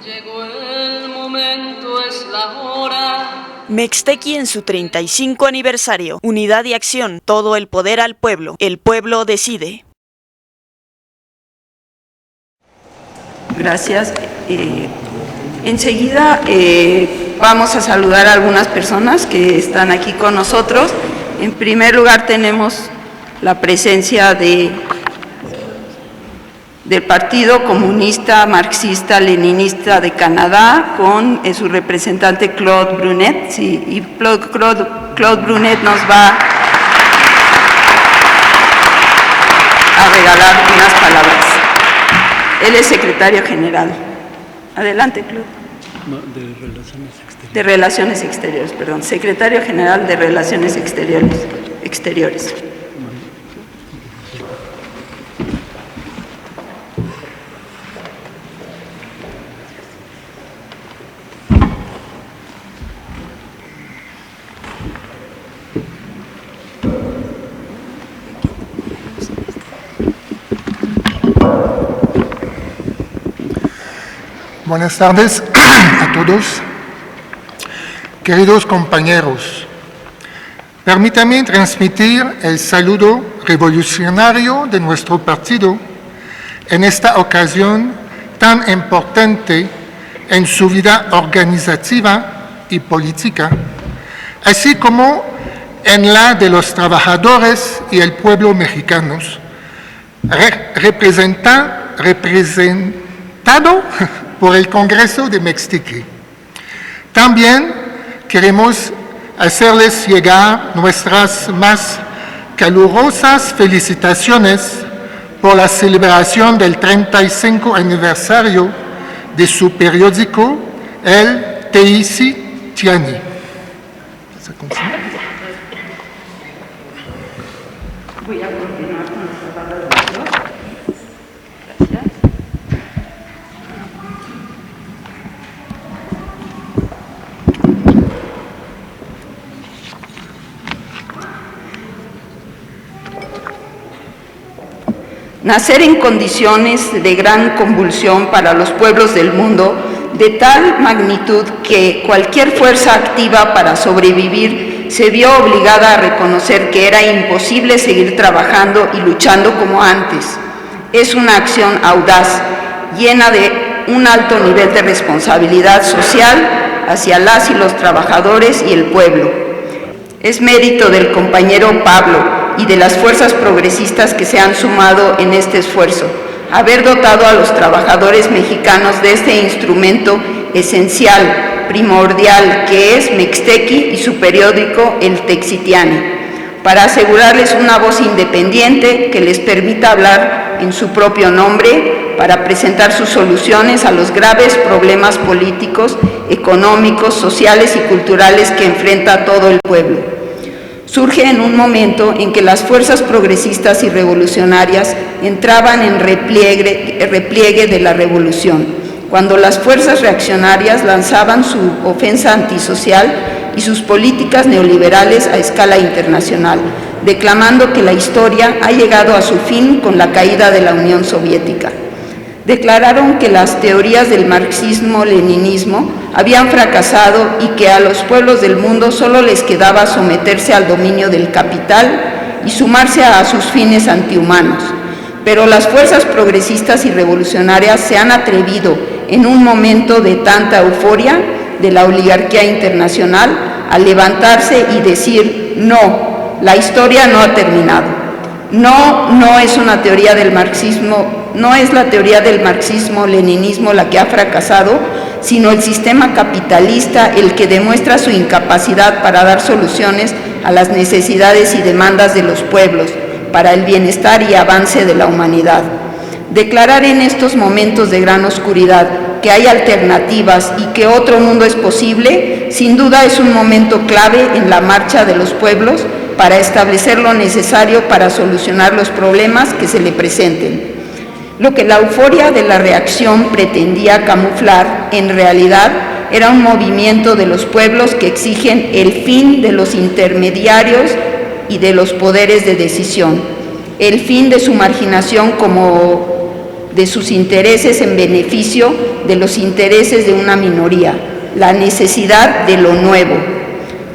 Llegó el momento, es la hora. Mextequi en su 35 aniversario. Unidad y acción, todo el poder al pueblo. El pueblo decide. Gracias. Enseguida vamos a saludar a algunas personas que están aquí con nosotros. En primer lugar tenemos la presencia del Partido Comunista Marxista Leninista de Canadá con su representante Claude Brunet. Sí, y Claude Brunet nos va a regalar unas palabras. Él es secretario general. Adelante, Claude. No, de Relaciones Exteriores. De Relaciones Exteriores, perdón. Secretario general de Relaciones Exteriores. Buenas tardes a todos. Queridos compañeros, permítanme transmitir el saludo revolucionario de nuestro partido en esta ocasión tan importante en su vida organizativa y política, así como en la de los trabajadores y el pueblo mexicanos, representado por el Congreso de Mextequi. También queremos hacerles llegar nuestras más calurosas felicitaciones por la celebración del 35 aniversario de su periódico, el Teixitiani. Voy a continuar con nuestra barra de votos. Gracias. Nacer en condiciones de gran convulsión para los pueblos del mundo, de tal magnitud que cualquier fuerza activa para sobrevivir se vio obligada a reconocer que era imposible seguir trabajando y luchando como antes. Es una acción audaz, llena de un alto nivel de responsabilidad social hacia las y los trabajadores y el pueblo. Es mérito del compañero Pablo y de las fuerzas progresistas que se han sumado en este esfuerzo, haber dotado a los trabajadores mexicanos de este instrumento esencial, primordial, que es Mextequi y su periódico El Teixitiani, para asegurarles una voz independiente que les permita hablar en su propio nombre, para presentar sus soluciones a los graves problemas políticos, económicos, sociales y culturales que enfrenta todo el pueblo. Surge en un momento en que las fuerzas progresistas y revolucionarias entraban en repliegue de la revolución, cuando las fuerzas reaccionarias lanzaban su ofensa antisocial y sus políticas neoliberales a escala internacional, declamando que la historia ha llegado a su fin con la caída de la Unión Soviética. Declararon que las teorías del marxismo-leninismo habían fracasado y que a los pueblos del mundo solo les quedaba someterse al dominio del capital y sumarse a sus fines antihumanos. Pero las fuerzas progresistas y revolucionarias se han atrevido, en un momento de tanta euforia de la oligarquía internacional, a levantarse y decir: no, la historia no ha terminado. No es una teoría del marxismo, no es la teoría del marxismo-leninismo la que ha fracasado, sino el sistema capitalista el que demuestra su incapacidad para dar soluciones a las necesidades y demandas de los pueblos, para el bienestar y avance de la humanidad. Declarar en estos momentos de gran oscuridad que hay alternativas y que otro mundo es posible, sin duda es un momento clave en la marcha de los pueblos para establecer lo necesario para solucionar los problemas que se le presenten. Lo que la euforia de la reacción pretendía camuflar, en realidad, era un movimiento de los pueblos que exigen el fin de los intermediarios y de los poderes de decisión. el fin de su marginación como de sus intereses en beneficio de los intereses de una minoría, la necesidad de lo nuevo.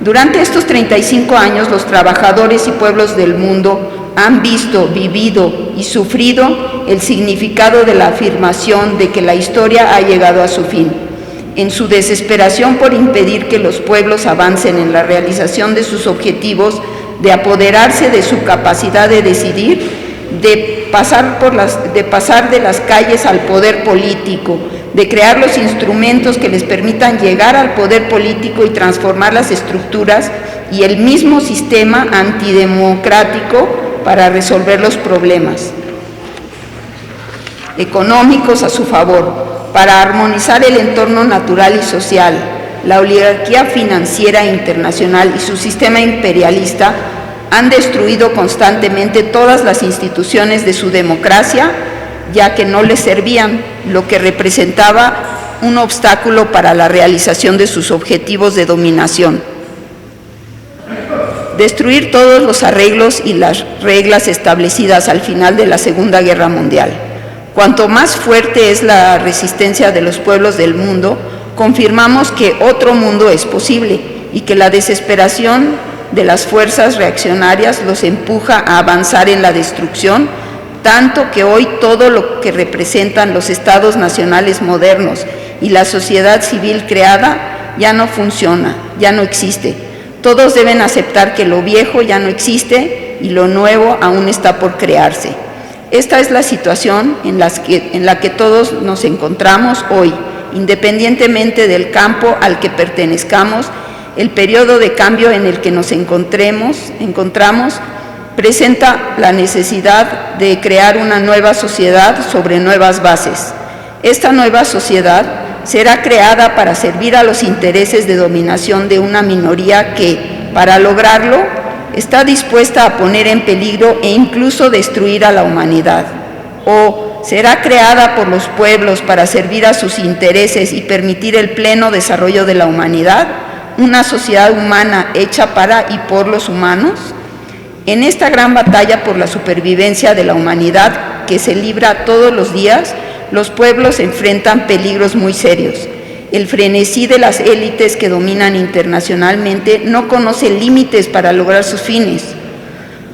Durante estos 35 años, los trabajadores y pueblos del mundo han visto, vivido y sufrido el significado de la afirmación de que la historia ha llegado a su fin. En su desesperación por impedir que los pueblos avancen en la realización de sus objetivos, de apoderarse de su capacidad de decidir, de pasar de las calles al poder político, de crear los instrumentos que les permitan llegar al poder político y transformar las estructuras y el mismo sistema antidemocrático para resolver los problemas económicos a su favor, para armonizar el entorno natural y social. La oligarquía financiera internacional y su sistema imperialista han destruido constantemente todas las instituciones de su democracia, ya que no les servían, lo que representaba un obstáculo para la realización de sus objetivos de dominación. Destruir todos los arreglos y las reglas establecidas al final de la Segunda Guerra Mundial. Cuanto más fuerte es la resistencia de los pueblos del mundo, confirmamos que otro mundo es posible y que la desesperación de las fuerzas reaccionarias los empuja a avanzar en la destrucción, tanto que hoy todo lo que representan los estados nacionales modernos y la sociedad civil creada ya no funciona, ya no existe. Todos deben aceptar que lo viejo ya no existe y lo nuevo aún está por crearse. Esta es la situación en la que todos nos encontramos hoy, independientemente del campo al que pertenezcamos. El periodo de cambio en el que nos encontramos presenta la necesidad de crear una nueva sociedad sobre nuevas bases. Esta nueva sociedad será creada para servir a los intereses de dominación de una minoría que, para lograrlo, está dispuesta a poner en peligro e incluso destruir a la humanidad. O será creada por los pueblos para servir a sus intereses y permitir el pleno desarrollo de la humanidad, una sociedad humana hecha para y por los humanos. En esta gran batalla por la supervivencia de la humanidad que se libra todos los días, los pueblos enfrentan peligros muy serios. El frenesí de las élites que dominan internacionalmente no conoce límites para lograr sus fines.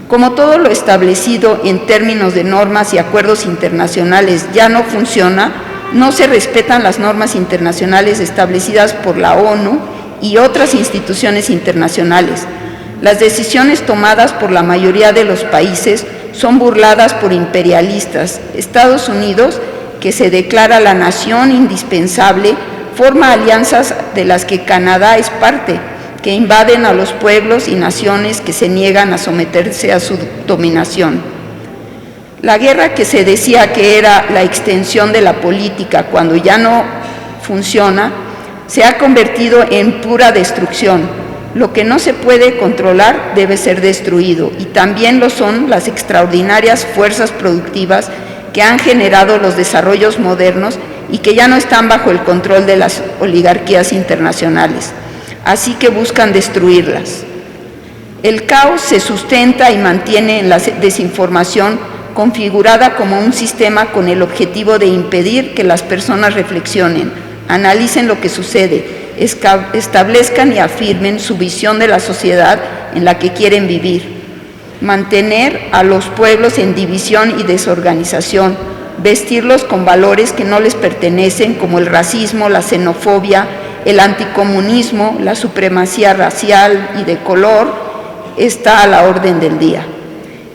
Como todo lo establecido en términos de normas y acuerdos internacionales ya no funciona, no se respetan las normas internacionales establecidas por la ONU y otras instituciones internacionales. Las decisiones tomadas por la mayoría de los países son burladas por imperialistas. Estados Unidos, que se declara la nación indispensable, forma alianzas de las que Canadá es parte, que invaden a los pueblos y naciones que se niegan a someterse a su dominación. La guerra, que se decía que era la extensión de la política cuando ya no funciona, se ha convertido en pura destrucción. Lo que no se puede controlar debe ser destruido, y también lo son las extraordinarias fuerzas productivas que han generado los desarrollos modernos y que ya no están bajo el control de las oligarquías internacionales, así que buscan destruirlas. El caos se sustenta y mantiene en la desinformación, configurada como un sistema con el objetivo de impedir que las personas reflexionen, analicen lo que sucede, establezcan y afirmen su visión de la sociedad en la que quieren vivir. Mantener a los pueblos en división y desorganización, vestirlos con valores que no les pertenecen, como el racismo, la xenofobia, el anticomunismo, la supremacía racial y de color, está a la orden del día.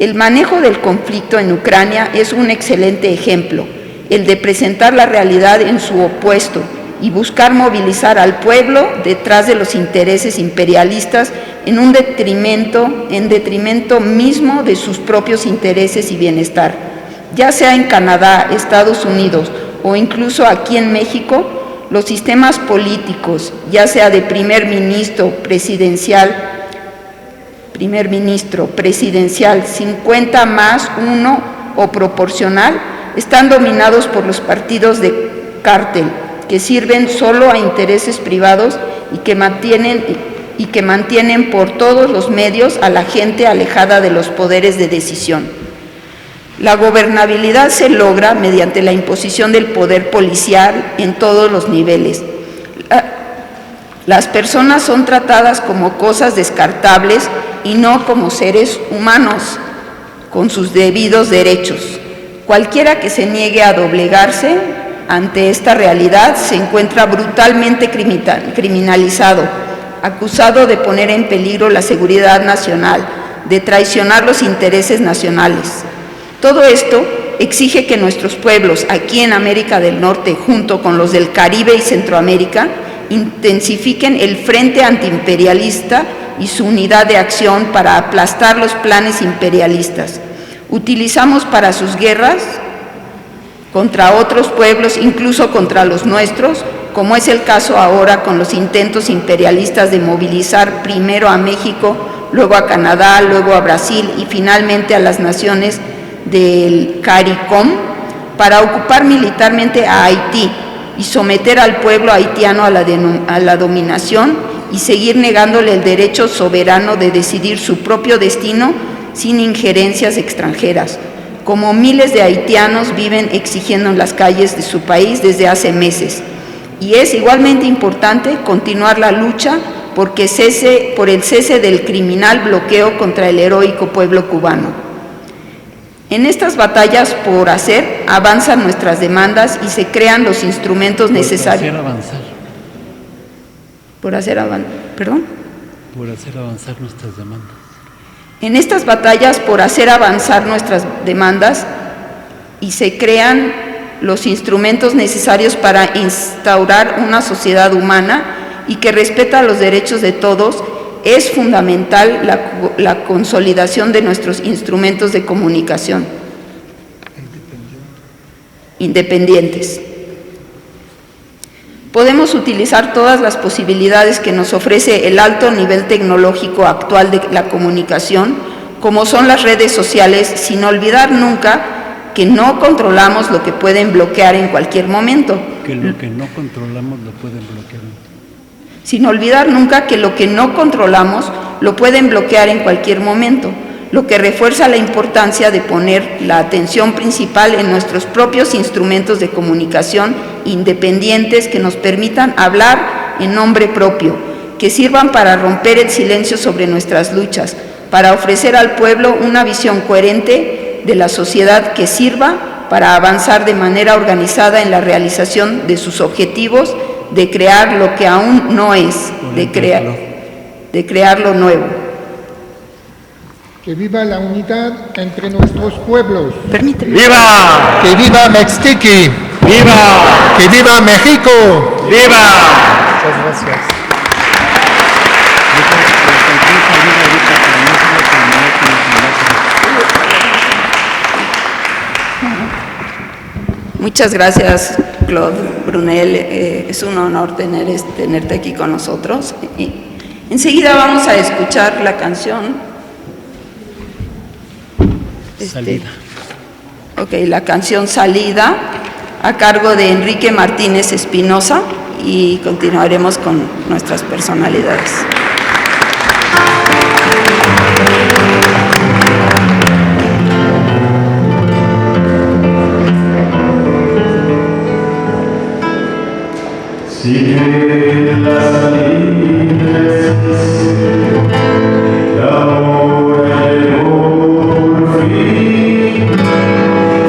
El manejo del conflicto en Ucrania es un excelente ejemplo, el de presentar la realidad en su opuesto y buscar movilizar al pueblo detrás de los intereses imperialistas en detrimento mismo de sus propios intereses y bienestar. Ya sea en Canadá, Estados Unidos o incluso aquí en México, los sistemas políticos, ya sea de primer ministro presidencial, 50+1 o proporcional, están dominados por los partidos de cártel, que sirven solo a intereses privados y que mantienen por todos los medios a la gente alejada de los poderes de decisión. La gobernabilidad se logra mediante la imposición del poder policial en todos los niveles. Las personas son tratadas como cosas descartables y no como seres humanos con sus debidos derechos. Cualquiera que se niegue a doblegarse ante esta realidad se encuentra brutalmente criminalizado, acusado de poner en peligro la seguridad nacional, de traicionar los intereses nacionales. Todo esto exige que nuestros pueblos aquí en América del Norte, junto con los del Caribe y Centroamérica, intensifiquen el frente antiimperialista y su unidad de acción para aplastar los planes imperialistas. Utilizamos para sus guerras contra otros pueblos, incluso contra los nuestros, como es el caso ahora con los intentos imperialistas de movilizar primero a México, luego a Canadá, luego a Brasil y finalmente a las naciones del CARICOM para ocupar militarmente a Haití y someter al pueblo haitiano a la dominación y seguir negándole el derecho soberano de decidir su propio destino sin injerencias extranjeras, como miles de haitianos viven exigiendo en las calles de su país desde hace meses. Y es igualmente importante continuar la lucha por el cese del criminal bloqueo contra el heroico pueblo cubano. En estas batallas por hacer, avanzan nuestras demandas y se crean los instrumentos necesarios. Por hacer avanzar nuestras demandas. En estas batallas por hacer avanzar nuestras demandas y se crean los instrumentos necesarios para instaurar una sociedad humana y que respeta los derechos de todos, es fundamental la consolidación de nuestros instrumentos de comunicación independientes. Podemos utilizar todas las posibilidades que nos ofrece el alto nivel tecnológico actual de la comunicación, como son las redes sociales, sin olvidar nunca que no controlamos lo que pueden bloquear en cualquier momento. Que lo que no controlamos lo pueden bloquear. Sin olvidar nunca que lo que no controlamos lo pueden bloquear en cualquier momento, lo que refuerza la importancia de poner la atención principal en nuestros propios instrumentos de comunicación independientes que nos permitan hablar en nombre propio, que sirvan para romper el silencio sobre nuestras luchas, para ofrecer al pueblo una visión coherente de la sociedad que sirva para avanzar de manera organizada en la realización de sus objetivos, de crear lo que aún no es, de crear lo nuevo. Que viva la unidad entre nuestros pueblos. Permíteme. ¡Viva! Que viva Mextequi. ¡Viva! Que viva México. ¡Viva! Muchas gracias. Muchas gracias, Claude Brunel. Es un honor tenerte aquí con nosotros. Y enseguida vamos a escuchar la canción. Salida. La canción Salida, a cargo de Enrique Martínez Espinosa, y continuaremos con nuestras personalidades. Sigue la salida, la hora llegó por fin,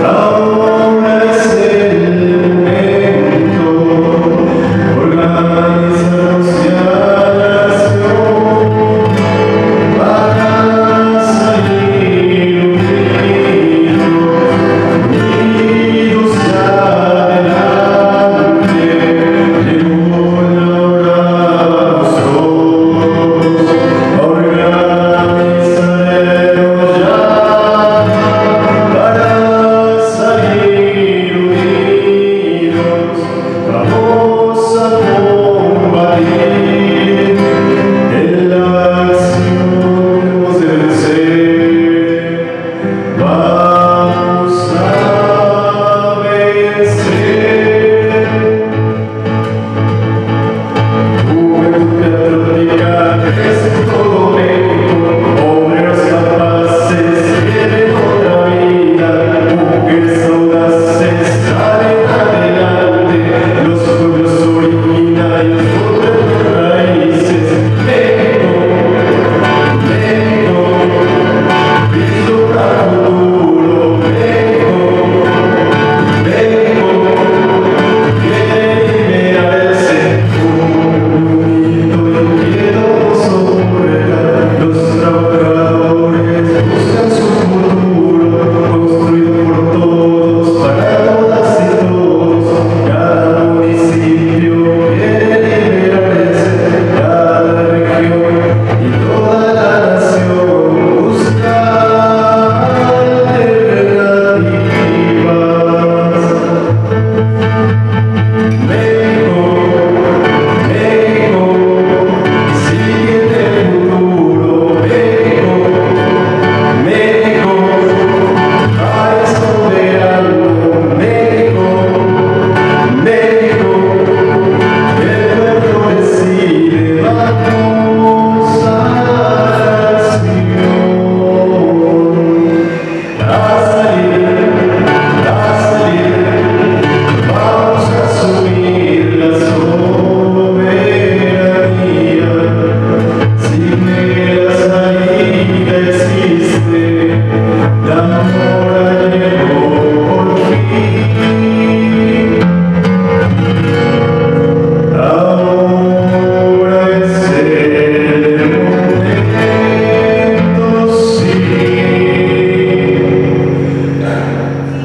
ahora es el momento, organizarnos y a la acción.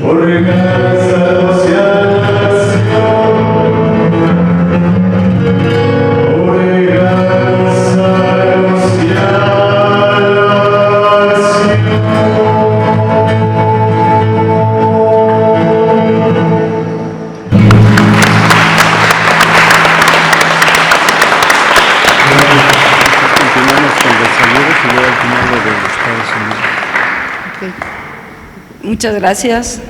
organizados y a nación, organizados y a Continuamos con los saludos y luego al final lo de los Estados Unidos. Muchas gracias.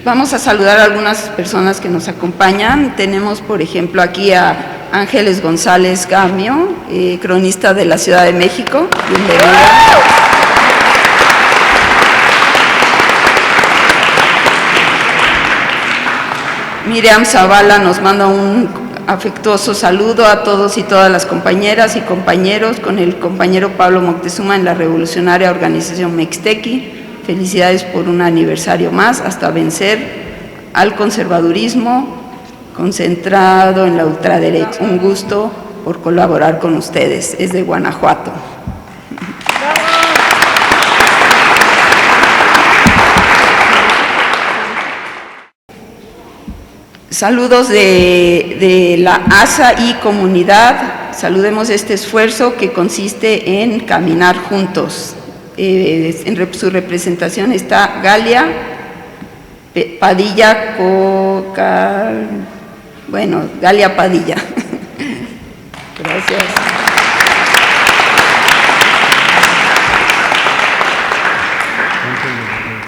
Vamos a saludar a algunas personas que nos acompañan. Tenemos, por ejemplo, aquí a Ángeles González Gamio, cronista de la Ciudad de México. Bienvenida. Miriam Zavala nos manda un afectuoso saludo a todos y todas las compañeras y compañeros con el compañero Pablo Moctezuma en la revolucionaria organización Mextequi. Felicidades por un aniversario más hasta vencer al conservadurismo concentrado en la ultraderecha. Un gusto por colaborar con ustedes. Es de Guanajuato. Saludos de la ASA y comunidad. Saludemos este esfuerzo que consiste en caminar juntos. En su representación está Galia Padilla Galia Padilla. Gracias.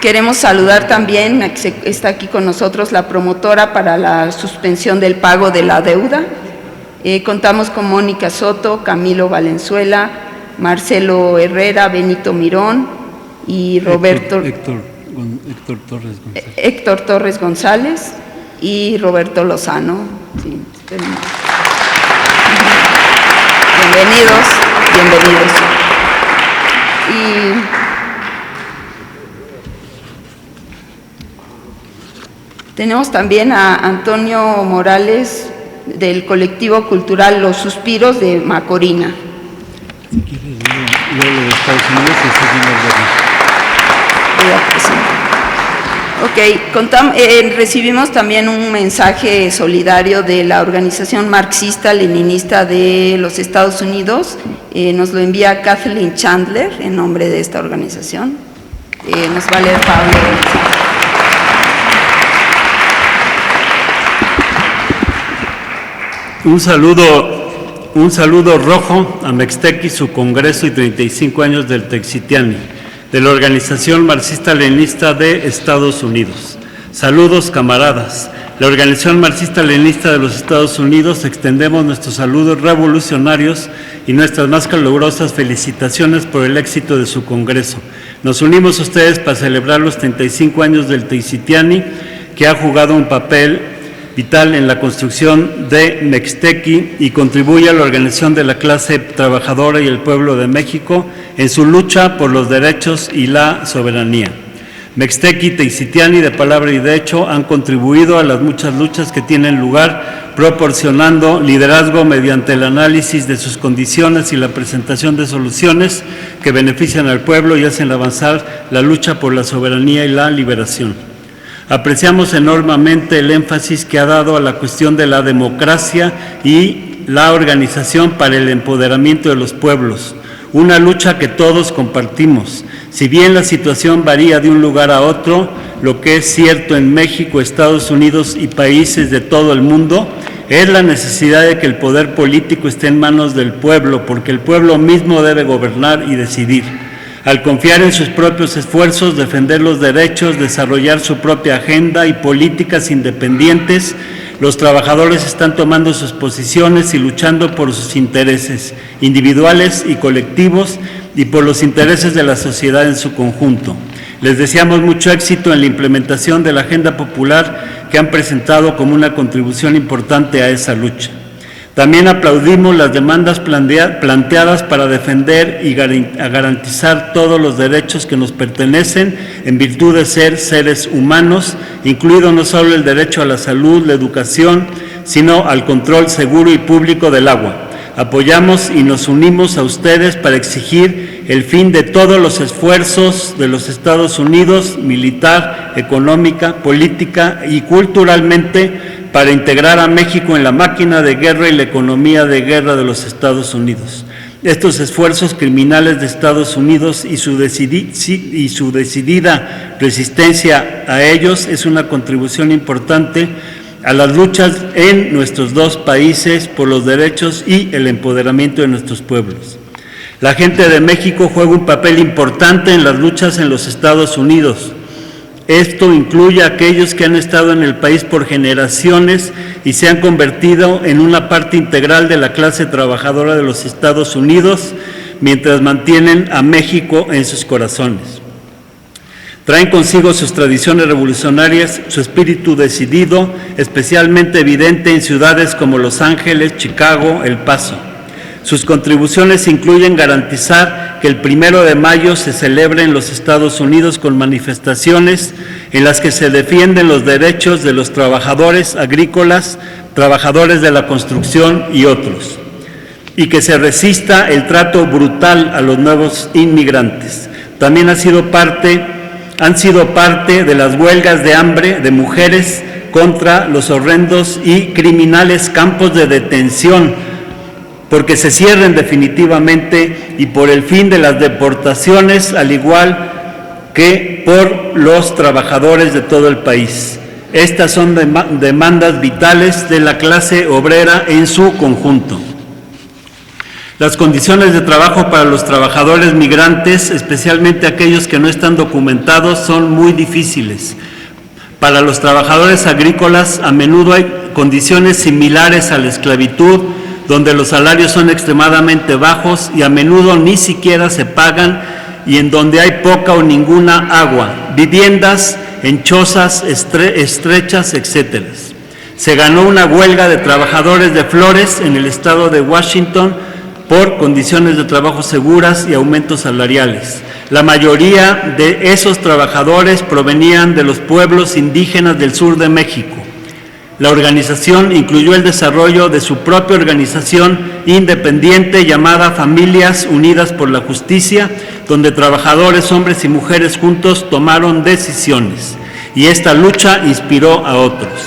Queremos saludar también, está aquí con nosotros la promotora para la suspensión del pago de la deuda. Contamos con Mónica Soto, Camilo Valenzuela, Marcelo Herrera, Benito Mirón y Roberto Héctor Torres González y Roberto Lozano. Sí, bienvenidos. Tenemos también a Antonio Morales del colectivo cultural Los Suspiros de Macorina. Si quieres, luego de Estados Unidos seguimos. Recibimos también un mensaje solidario de la organización marxista-leninista de los Estados Unidos. Nos lo envía Kathleen Chandler en nombre de esta organización. Nos va a leer Pablo. Un saludo rojo a Mextequi, su congreso y 35 años del Texitlani, de la Organización Marxista-Leninista de Estados Unidos. Saludos, camaradas. La Organización Marxista-Leninista de los Estados Unidos extendemos nuestros saludos revolucionarios y nuestras más calurosas felicitaciones por el éxito de su congreso. Nos unimos a ustedes para celebrar los 35 años del Texitlani, que ha jugado un papel vital en la construcción de Mextequi y contribuye a la organización de la clase trabajadora y el pueblo de México en su lucha por los derechos y la soberanía. Mextequi y Texitlani, de palabra y de hecho, han contribuido a las muchas luchas que tienen lugar, proporcionando liderazgo mediante el análisis de sus condiciones y la presentación de soluciones que benefician al pueblo y hacen avanzar la lucha por la soberanía y la liberación. Apreciamos enormemente el énfasis que ha dado a la cuestión de la democracia y la organización para el empoderamiento de los pueblos, una lucha que todos compartimos. Si bien la situación varía de un lugar a otro, lo que es cierto en México, Estados Unidos y países de todo el mundo es la necesidad de que el poder político esté en manos del pueblo, porque el pueblo mismo debe gobernar y decidir. Al confiar en sus propios esfuerzos, defender los derechos, desarrollar su propia agenda y políticas independientes, los trabajadores están tomando sus posiciones y luchando por sus intereses individuales y colectivos y por los intereses de la sociedad en su conjunto. Les deseamos mucho éxito en la implementación de la agenda popular que han presentado como una contribución importante a esa lucha. También aplaudimos las demandas planteadas para defender y garantizar todos los derechos que nos pertenecen en virtud de ser seres humanos, incluido no solo el derecho a la salud, la educación, sino al control seguro y público del agua. Apoyamos y nos unimos a ustedes para exigir el fin de todos los esfuerzos de los Estados Unidos, militar, económica, política y culturalmente, para integrar a México en la máquina de guerra y la economía de guerra de los Estados Unidos. Estos esfuerzos criminales de Estados Unidos y su decidida resistencia a ellos es una contribución importante a las luchas en nuestros dos países por los derechos y el empoderamiento de nuestros pueblos. La gente de México juega un papel importante en las luchas en los Estados Unidos. Esto incluye a aquellos que han estado en el país por generaciones y se han convertido en una parte integral de la clase trabajadora de los Estados Unidos, mientras mantienen a México en sus corazones. Traen consigo sus tradiciones revolucionarias, su espíritu decidido, especialmente evidente en ciudades como Los Ángeles, Chicago, El Paso. Sus contribuciones incluyen garantizar que el 1 de mayo se celebre en los Estados Unidos con manifestaciones en las que se defienden los derechos de los trabajadores agrícolas, trabajadores de la construcción y otros, y que se resista el trato brutal a los nuevos inmigrantes. También han sido parte de las huelgas de hambre de mujeres contra los horrendos y criminales campos de detención, porque se cierren definitivamente, y por el fin de las deportaciones, al igual que por los trabajadores de todo el país. Estas son demandas vitales de la clase obrera en su conjunto. Las condiciones de trabajo para los trabajadores migrantes, especialmente aquellos que no están documentados, son muy difíciles. Para los trabajadores agrícolas, a menudo hay condiciones similares a la esclavitud, donde los salarios son extremadamente bajos y a menudo ni siquiera se pagan, y en donde hay poca o ninguna agua, viviendas en chozas estrechas, etc. Se ganó una huelga de trabajadores de flores en el estado de Washington por condiciones de trabajo seguras y aumentos salariales. La mayoría de esos trabajadores provenían de los pueblos indígenas del sur de México. La organización incluyó el desarrollo de su propia organización independiente llamada Familias Unidas por la Justicia, donde trabajadores, hombres y mujeres juntos tomaron decisiones, y esta lucha inspiró a otros.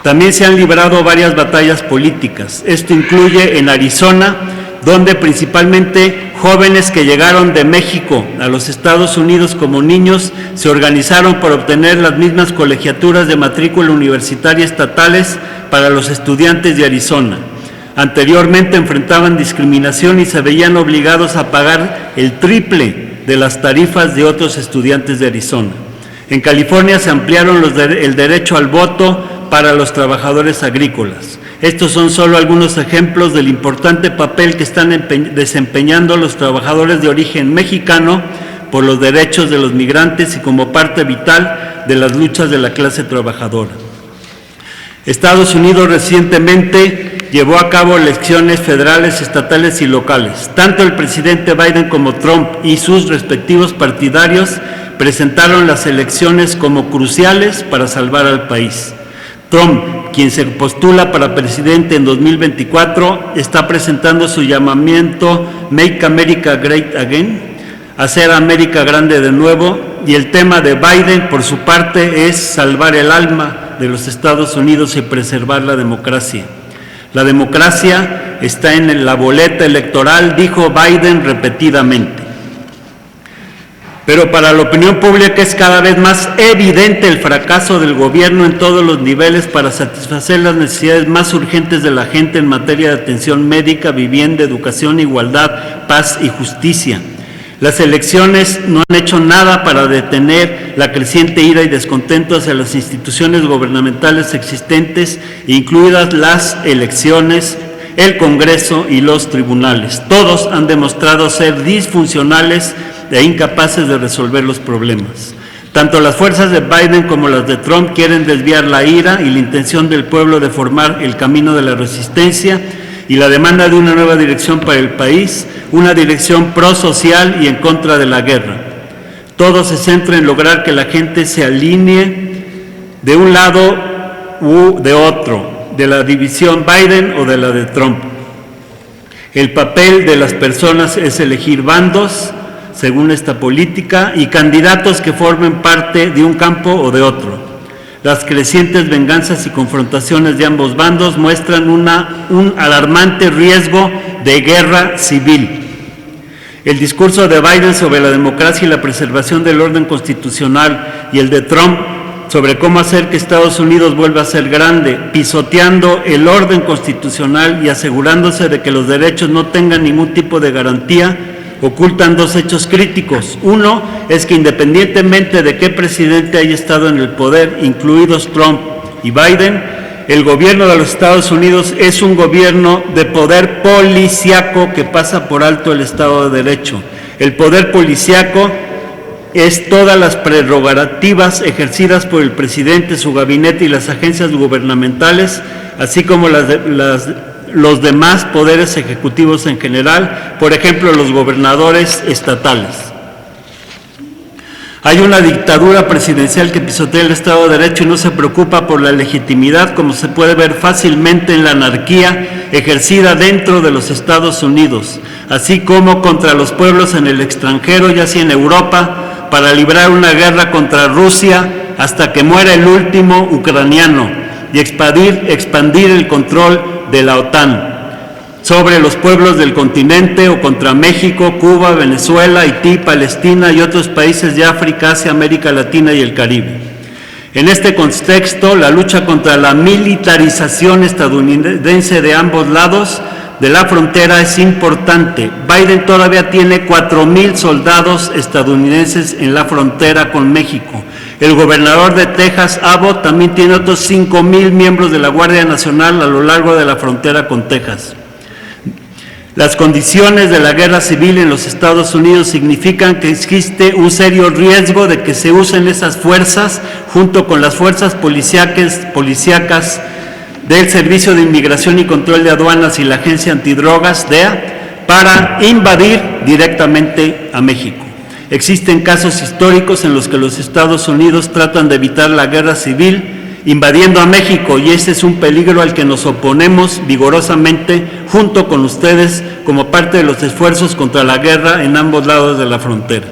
También se han librado varias batallas políticas. Esto incluye en Arizona, donde principalmente jóvenes que llegaron de México a los Estados Unidos como niños se organizaron para obtener las mismas colegiaturas de matrícula universitaria estatales para los estudiantes de Arizona. Anteriormente enfrentaban discriminación y se veían obligados a pagar el triple de las tarifas de otros estudiantes de Arizona. En California se ampliaron el derecho al voto para los trabajadores agrícolas. Estos son solo algunos ejemplos del importante papel que están desempeñando los trabajadores de origen mexicano por los derechos de los migrantes y como parte vital de las luchas de la clase trabajadora. Estados Unidos recientemente llevó a cabo elecciones federales, estatales y locales. Tanto el presidente Biden como Trump y sus respectivos partidarios presentaron las elecciones como cruciales para salvar al país. Trump, quien se postula para presidente en 2024, está presentando su llamamiento Make America Great Again, hacer América grande de nuevo, y el tema de Biden, por su parte, es salvar el alma de los Estados Unidos y preservar la democracia. La democracia está en la boleta electoral, dijo Biden repetidamente. Pero para la opinión pública es cada vez más evidente el fracaso del gobierno en todos los niveles para satisfacer las necesidades más urgentes de la gente en materia de atención médica, vivienda, educación, igualdad, paz y justicia. Las elecciones no han hecho nada para detener la creciente ira y descontento hacia las instituciones gubernamentales existentes, incluidas las elecciones, el Congreso y los tribunales. Todos han demostrado ser disfuncionales e incapaces de resolver los problemas. Tanto las fuerzas de Biden como las de Trump quieren desviar la ira y la intención del pueblo de formar el camino de la resistencia y la demanda de una nueva dirección para el país, una dirección prosocial y en contra de la guerra. Todo se centra en lograr que la gente se alinee de un lado u de otro, de la división Biden o de la de Trump. El papel de las personas es elegir bandos, según esta política, y candidatos que formen parte de un campo o de otro. Las crecientes venganzas y confrontaciones de ambos bandos muestran un alarmante riesgo de guerra civil. El discurso de Biden sobre la democracia y la preservación del orden constitucional y el de Trump sobre cómo hacer que Estados Unidos vuelva a ser grande, pisoteando el orden constitucional y asegurándose de que los derechos no tengan ningún tipo de garantía, ocultan dos hechos críticos. Uno es que independientemente de qué presidente haya estado en el poder, incluidos Trump y Biden, el gobierno de los Estados Unidos es un gobierno de poder policíaco que pasa por alto el Estado de Derecho. El poder policíaco es todas las prerrogativas ejercidas por el presidente, su gabinete y las agencias gubernamentales, así como los demás poderes ejecutivos en general, por ejemplo, los gobernadores estatales. Hay una dictadura presidencial que pisotea el Estado de Derecho y no se preocupa por la legitimidad, como se puede ver fácilmente en la anarquía ejercida dentro de los Estados Unidos, así como contra los pueblos en el extranjero, ya sea en Europa, para librar una guerra contra Rusia hasta que muera el último ucraniano y expandir el control de la OTAN sobre los pueblos del continente o contra México, Cuba, Venezuela, Haití, Palestina y otros países de África, Asia, América Latina y el Caribe. En este contexto, la lucha contra la militarización estadounidense de ambos lados de la frontera es importante. Biden todavía tiene 4,000 soldados estadounidenses en la frontera con México. El gobernador de Texas, Abbott, también tiene otros 5,000 miembros de la Guardia Nacional a lo largo de la frontera con Texas. Las condiciones de la guerra civil en los Estados Unidos significan que existe un serio riesgo de que se usen esas fuerzas junto con las fuerzas policíacas del Servicio de Inmigración y Control de Aduanas y la Agencia Antidrogas, DEA, para invadir directamente a México. Existen casos históricos en los que los Estados Unidos tratan de evitar la guerra civil invadiendo a México, y ese es un peligro al que nos oponemos vigorosamente junto con ustedes como parte de los esfuerzos contra la guerra en ambos lados de la frontera.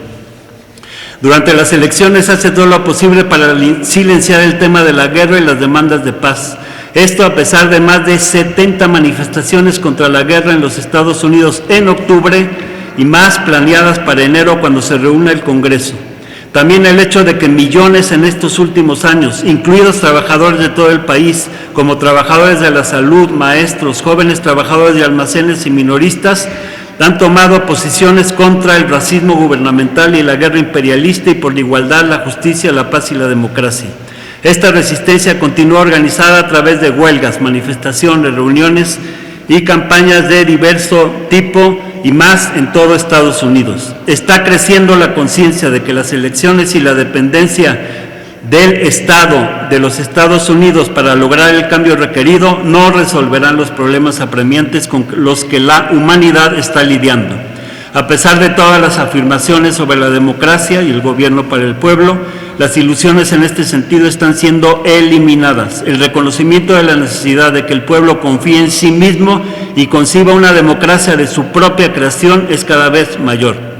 Durante las elecciones hace todo lo posible para silenciar el tema de la guerra y las demandas de paz. Esto a pesar de más de 70 manifestaciones contra la guerra en los Estados Unidos en octubre y más planeadas para enero cuando se reúne el Congreso. También el hecho de que millones en estos últimos años, incluidos trabajadores de todo el país, como trabajadores de la salud, maestros, jóvenes trabajadores de almacenes y minoristas, han tomado posiciones contra el racismo gubernamental y la guerra imperialista y por la igualdad, la justicia, la paz y la democracia. Esta resistencia continúa organizada a través de huelgas, manifestaciones, reuniones y campañas de diverso tipo y más en todo Estados Unidos. Está creciendo la conciencia de que las elecciones y la dependencia del Estado de los Estados Unidos para lograr el cambio requerido no resolverán los problemas apremiantes con los que la humanidad está lidiando. A pesar de todas las afirmaciones sobre la democracia y el gobierno para el pueblo, las ilusiones en este sentido están siendo eliminadas. El reconocimiento de la necesidad de que el pueblo confíe en sí mismo y conciba una democracia de su propia creación es cada vez mayor.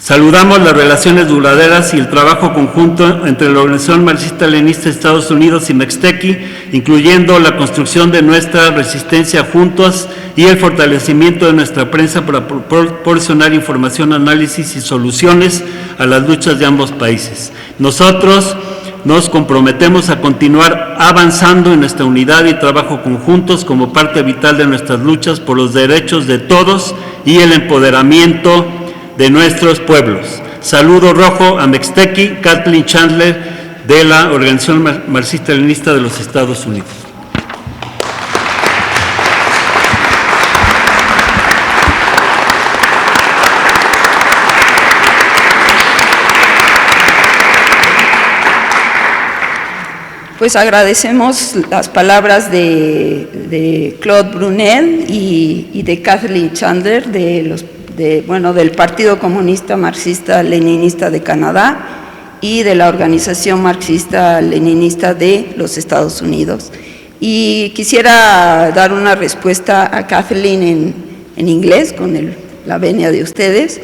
Saludamos las relaciones duraderas y el trabajo conjunto entre la Organización Marxista-Leninista de Estados Unidos y Mextequi, incluyendo la construcción de nuestra resistencia juntos y el fortalecimiento de nuestra prensa para proporcionar información, análisis y soluciones a las luchas de ambos países. Nosotros nos comprometemos a continuar avanzando en nuestra unidad y trabajo conjuntos como parte vital de nuestras luchas por los derechos de todos y el empoderamiento de nuestros pueblos. Saludo rojo a Mextequi, Kathleen Chandler, de la Organización Marxista-Leninista de los Estados Unidos. Pues agradecemos las palabras de Claude Brunel y de Kathleen Chandler del Partido Comunista Marxista-Leninista de Canadá y de la Organización Marxista-Leninista de los Estados Unidos. Y quisiera dar una respuesta a Kathleen en inglés, con la venia de ustedes.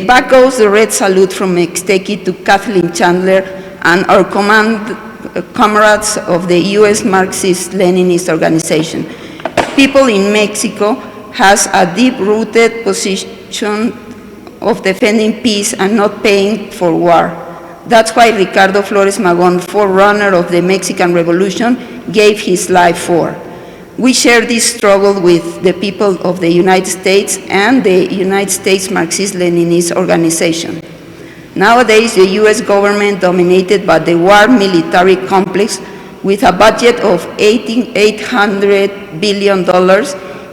Back goes the red salute from Mextequi to Kathleen Chandler and our comrades of the U.S. Marxist-Leninist organization. People in Mexico has a deep-rooted position of defending peace and not paying for war. That's why Ricardo Flores Magón, forerunner of the Mexican Revolution, gave his life for. We share this struggle with the people of the United States and the United States Marxist-Leninist organization. Nowadays, the U.S. government, dominated by the war military complex, with a budget of $800 billion,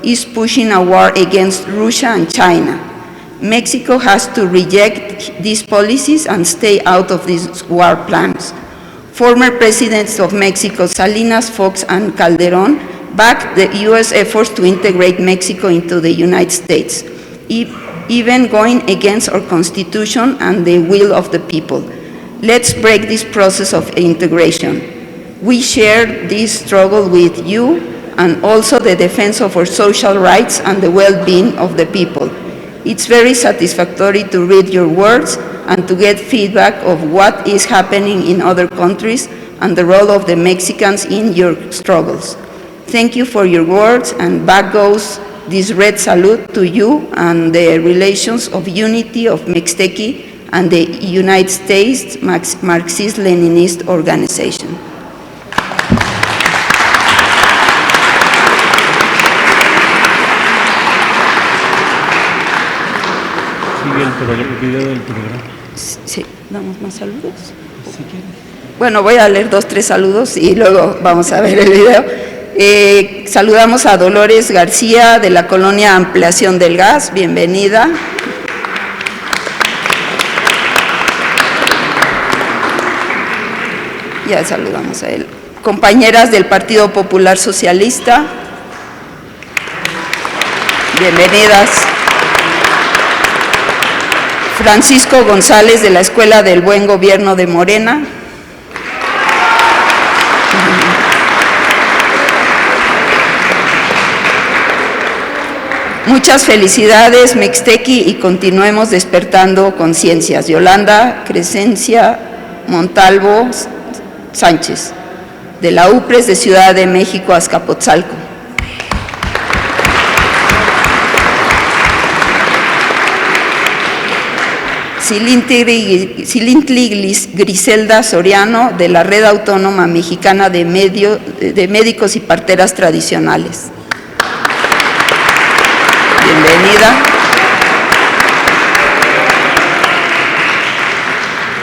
is pushing a war against Russia and China. Mexico has to reject these policies and stay out of these war plans. Former presidents of Mexico, Salinas, Fox, and Calderón, backed the U.S. efforts to integrate Mexico into the United States, even going against our Constitution and the will of the people. Let's break this process of integration. We share this struggle with you and also the defense of our social rights and the well-being of the people. It's very satisfactory to read your words and to get feedback of what is happening in other countries and the role of the Mexicans in your struggles. Thank you for your words, and back goes this red salute to you and the relations of unity of Mextequi and the United States Marxist-Leninist organization. El video del programa. Sí, ¿damos más saludos? Si quieren. Bueno, voy a leer 2, 3 saludos y luego vamos a ver el video. Saludamos a Dolores García de la colonia Ampliación del Gas, bienvenida. Ya saludamos a él. Compañeras del Partido Popular Socialista, bienvenidas. Francisco González de la Escuela del Buen Gobierno de Morena. Muchas felicidades, Mextequi, y continuemos despertando conciencias. Yolanda Crescencia Montalvo Sánchez, de la UPRES de Ciudad de México, Azcapotzalco. Silintli Griselda Soriano, de la Red Autónoma Mexicana de Médicos y Parteras Tradicionales. Bienvenida.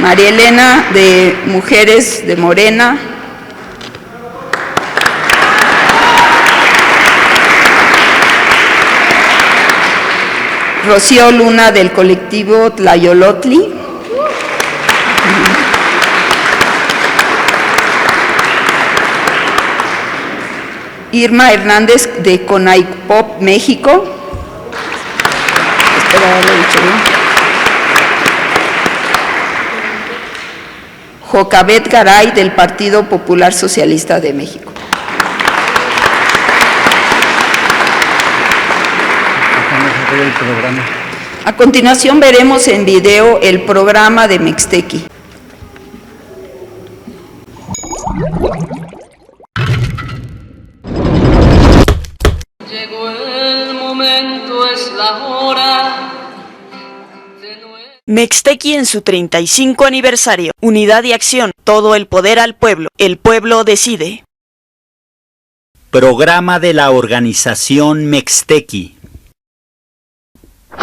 María Elena, de Mujeres de Morena. Rocío Luna, del colectivo Tlayolotli. Irma Hernández, de Conaipop, México. Espero haberlo dicho bien. Jocabet Garay, del Partido Popular Socialista de México. El programa. A continuación veremos en video el programa de Mextequi. Llegó el momento, es la hora de Mextequi en su 35 aniversario. Unidad y acción, todo el poder al pueblo. El pueblo decide. Programa de la organización Mextequi.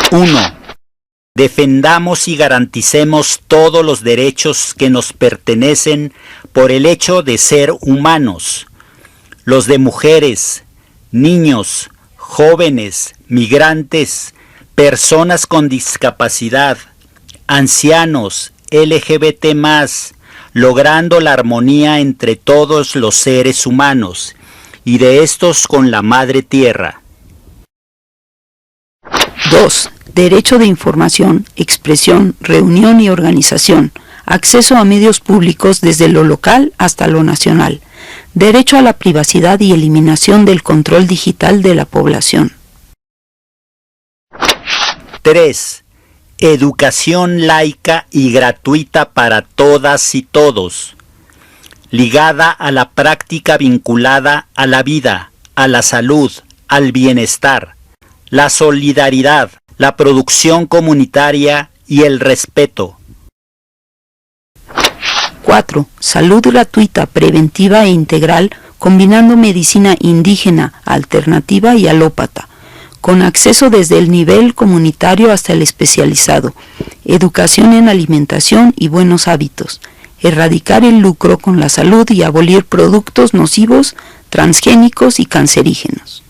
1. Defendamos y garanticemos todos los derechos que nos pertenecen por el hecho de ser humanos. Los de mujeres, niños, jóvenes, migrantes, personas con discapacidad, ancianos, LGBT+, logrando la armonía entre todos los seres humanos, y de estos con la Madre Tierra. 2. Derecho de información, expresión, reunión y organización. Acceso a medios públicos desde lo local hasta lo nacional. derecho a la privacidad y eliminación del control digital de la población. 3. Educación laica y gratuita para todas y todos, ligada a la práctica vinculada a la vida, a la salud, al bienestar, la solidaridad, la producción comunitaria y el respeto. 4. Salud gratuita, preventiva e integral, combinando medicina indígena, alternativa y alópata, con acceso desde el nivel comunitario hasta el especializado, educación en alimentación y buenos hábitos, erradicar el lucro con la salud y abolir productos nocivos, transgénicos y cancerígenos.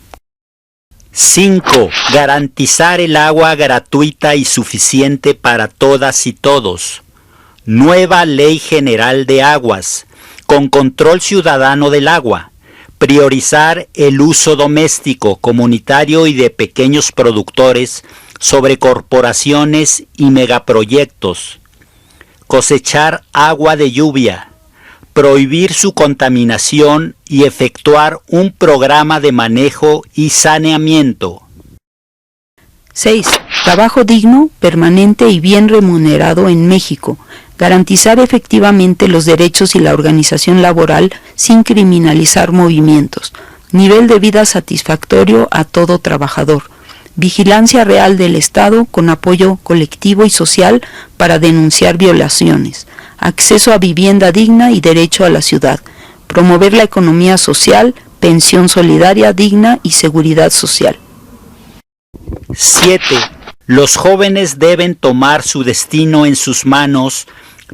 5. Garantizar el agua gratuita y suficiente para todas y todos. Nueva Ley General de Aguas, con control ciudadano del agua. Priorizar el uso doméstico, comunitario y de pequeños productores sobre corporaciones y megaproyectos. Cosechar agua de lluvia. Prohibir su contaminación y efectuar un programa de manejo y saneamiento. 6. Trabajo digno, permanente y bien remunerado en México. Garantizar efectivamente los derechos y la organización laboral sin criminalizar movimientos. Nivel de vida satisfactorio a todo trabajador. Vigilancia real del Estado con apoyo colectivo y social para denunciar violaciones. Acceso a vivienda digna y derecho a la ciudad. Promover la economía social, pensión solidaria digna y seguridad social. 7. Los jóvenes deben tomar su destino en sus manos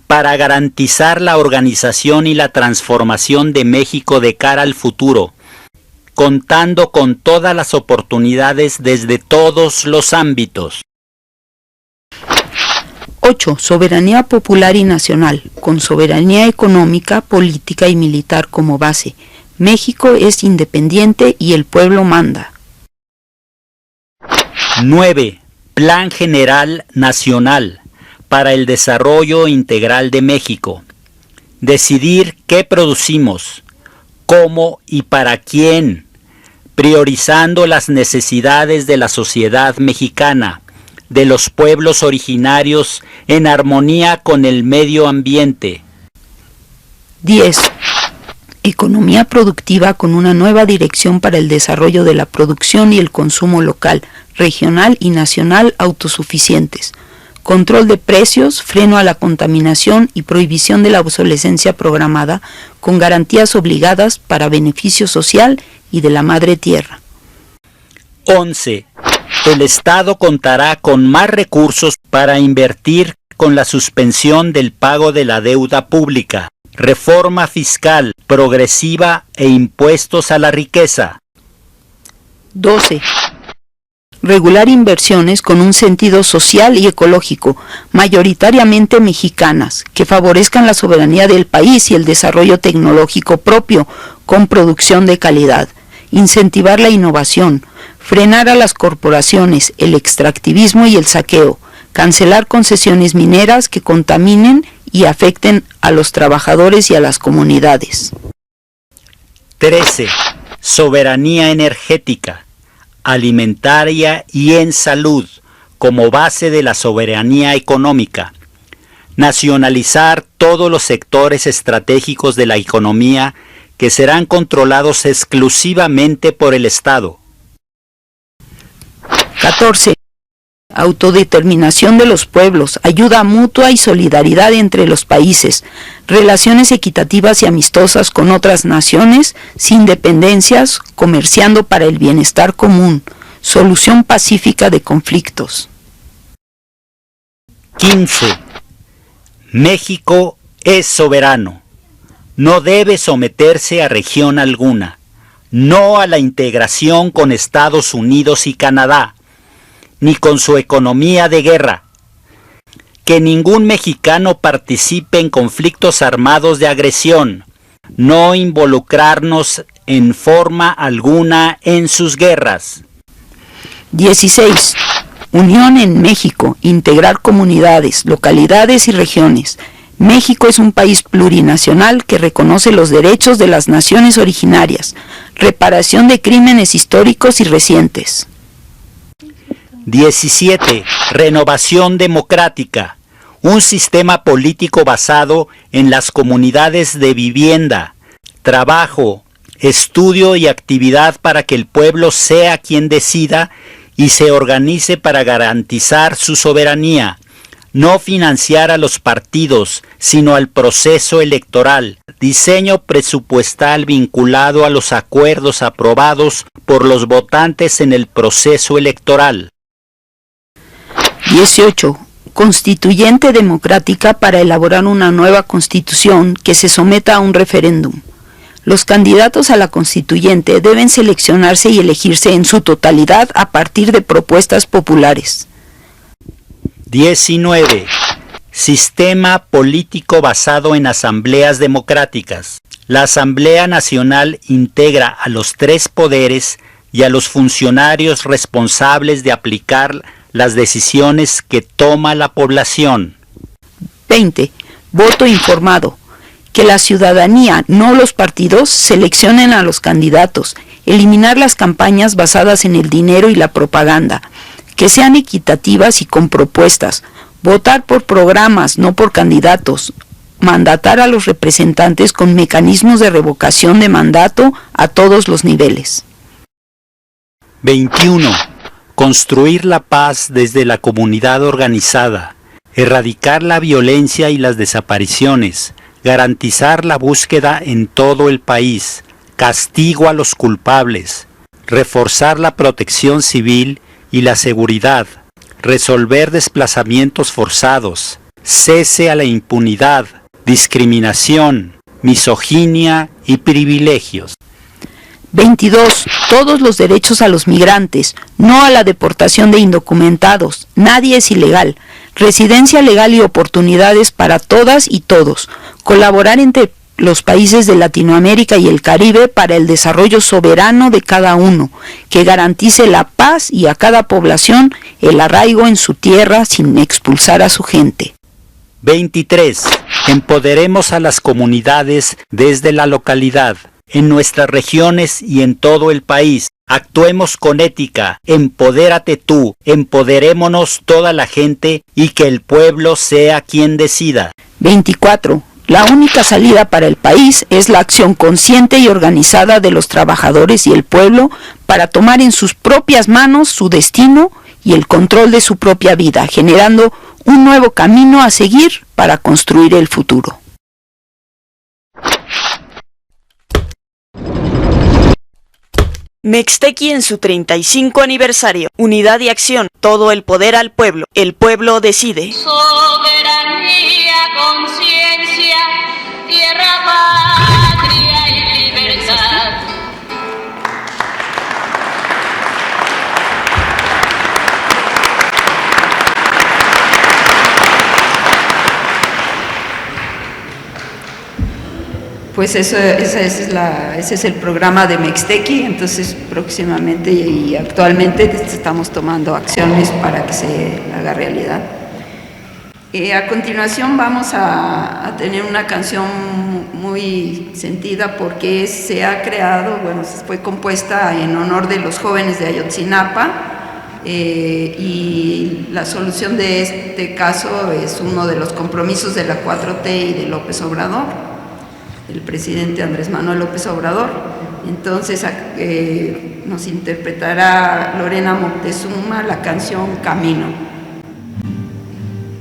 para garantizar la organización y la transformación de México de cara al futuro, contando con todas las oportunidades desde todos los ámbitos. 8. Soberanía popular y nacional, con soberanía económica, política y militar como base. México es independiente y el pueblo manda. 9. Plan General Nacional para el Desarrollo Integral de México. Decidir qué producimos, cómo y para quién, priorizando las necesidades de la sociedad mexicana, de los pueblos originarios en armonía con el medio ambiente. 10. Economía productiva con una nueva dirección para el desarrollo de la producción y el consumo local, regional y nacional autosuficientes. Control de precios, freno a la contaminación y prohibición de la obsolescencia programada con garantías obligadas para beneficio social y de la madre tierra. 11. El Estado contará con más recursos para invertir con la suspensión del pago de la deuda pública, reforma fiscal progresiva e impuestos a la riqueza. 12. Regular inversiones con un sentido social y ecológico, mayoritariamente mexicanas, que favorezcan la soberanía del país y el desarrollo tecnológico propio, con producción de calidad. Incentivar la innovación, frenar a las corporaciones, el extractivismo y el saqueo, cancelar concesiones mineras que contaminen y afecten a los trabajadores y a las comunidades. 13. Soberanía energética, alimentaria y en salud, como base de la soberanía económica. Nacionalizar todos los sectores estratégicos de la economía que serán controlados exclusivamente por el Estado. 14. Autodeterminación de los pueblos, ayuda mutua y solidaridad entre los países, relaciones equitativas y amistosas con otras naciones, sin dependencias, comerciando para el bienestar común, solución pacífica de conflictos. 15. México es soberano. No debe someterse a región alguna, no a la integración con Estados Unidos y Canadá, ni con su economía de guerra. Que ningún mexicano participe en conflictos armados de agresión, no involucrarnos en forma alguna en sus guerras. 16. Unión en México, integrar comunidades, localidades y regiones, México es un país plurinacional que reconoce los derechos de las naciones originarias, reparación de crímenes históricos y recientes. 17. Renovación democrática. Un sistema político basado en las comunidades de vivienda, trabajo, estudio y actividad para que el pueblo sea quien decida y se organice para garantizar su soberanía. No financiar a los partidos, sino al proceso electoral. Diseño presupuestal vinculado a los acuerdos aprobados por los votantes en el proceso electoral. 18. Constituyente democrática para elaborar una nueva constitución que se someta a un referéndum. Los candidatos a la constituyente deben seleccionarse y elegirse en su totalidad a partir de propuestas populares. 19. Sistema político basado en asambleas democráticas. La Asamblea Nacional integra a los tres poderes y a los funcionarios responsables de aplicar las decisiones que toma la población. 20. Voto informado. Que la ciudadanía, no los partidos, seleccionen a los candidatos. Eliminar las campañas basadas en el dinero y la propaganda. Que sean equitativas y con propuestas. Votar por programas, no por candidatos. Mandatar a los representantes con mecanismos de revocación de mandato a todos los niveles. 21. Construir la paz desde la comunidad organizada. Erradicar la violencia y las desapariciones. Garantizar la búsqueda en todo el país. Castigo a los culpables. Reforzar la protección civil y la seguridad, resolver desplazamientos forzados, cese a la impunidad, discriminación, misoginia y privilegios. 22. Todos los derechos a los migrantes, no a la deportación de indocumentados. Nadie es ilegal. Residencia legal y oportunidades para todas y todos. Colaborar entre los países de Latinoamérica y el Caribe para el desarrollo soberano de cada uno, que garantice la paz y a cada población el arraigo en su tierra sin expulsar a su gente. 23. Empoderemos a las comunidades desde la localidad, en nuestras regiones y en todo el país. Actuemos con ética, empodérate tú, empoderémonos toda la gente y que el pueblo sea quien decida. 24. La única salida para el país es la acción consciente y organizada de los trabajadores y el pueblo para tomar en sus propias manos su destino y el control de su propia vida, generando un nuevo camino a seguir para construir el futuro. Mextequi en su 35 aniversario. Unidad y acción. Todo el poder al pueblo. El pueblo decide. Soberanía, conciencia, tierra, patria y libertad. Pues ese es el programa de Mextequi, entonces próximamente y actualmente estamos tomando acciones para que se haga realidad. A continuación vamos a tener una canción muy sentida porque se ha creado, fue compuesta en honor de los jóvenes de Ayotzinapa y la solución de este caso es uno de los compromisos de la 4T y de López Obrador, el presidente Andrés Manuel López Obrador. Entonces nos interpretará Lorena Moctezuma la canción Camino.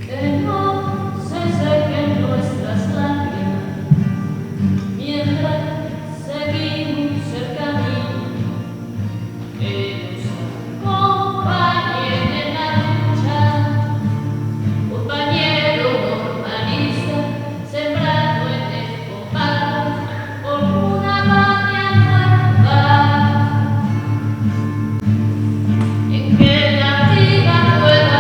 Que no se sequen nuestras lágrimas mientras seguimos el camino, que nos acompañen en la lucha, compañero normalista, sembrando en el combate por una patria nueva, en que la vida pueda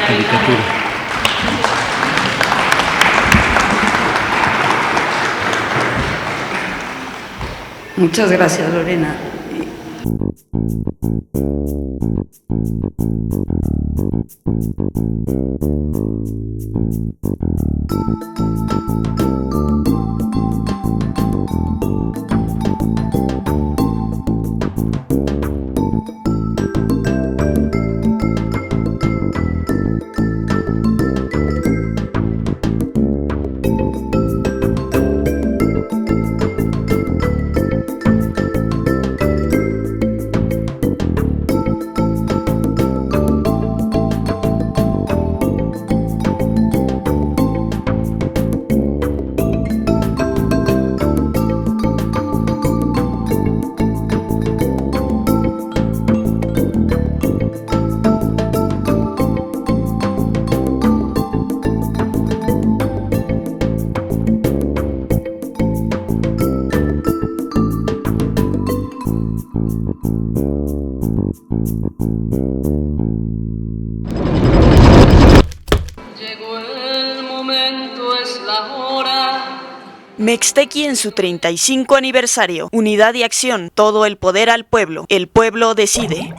caricatura. Muchas gracias, Lorena. Llegó el momento, es la hora. Mextequi en su 35 aniversario. Unidad y acción, todo el poder al pueblo. El pueblo decide.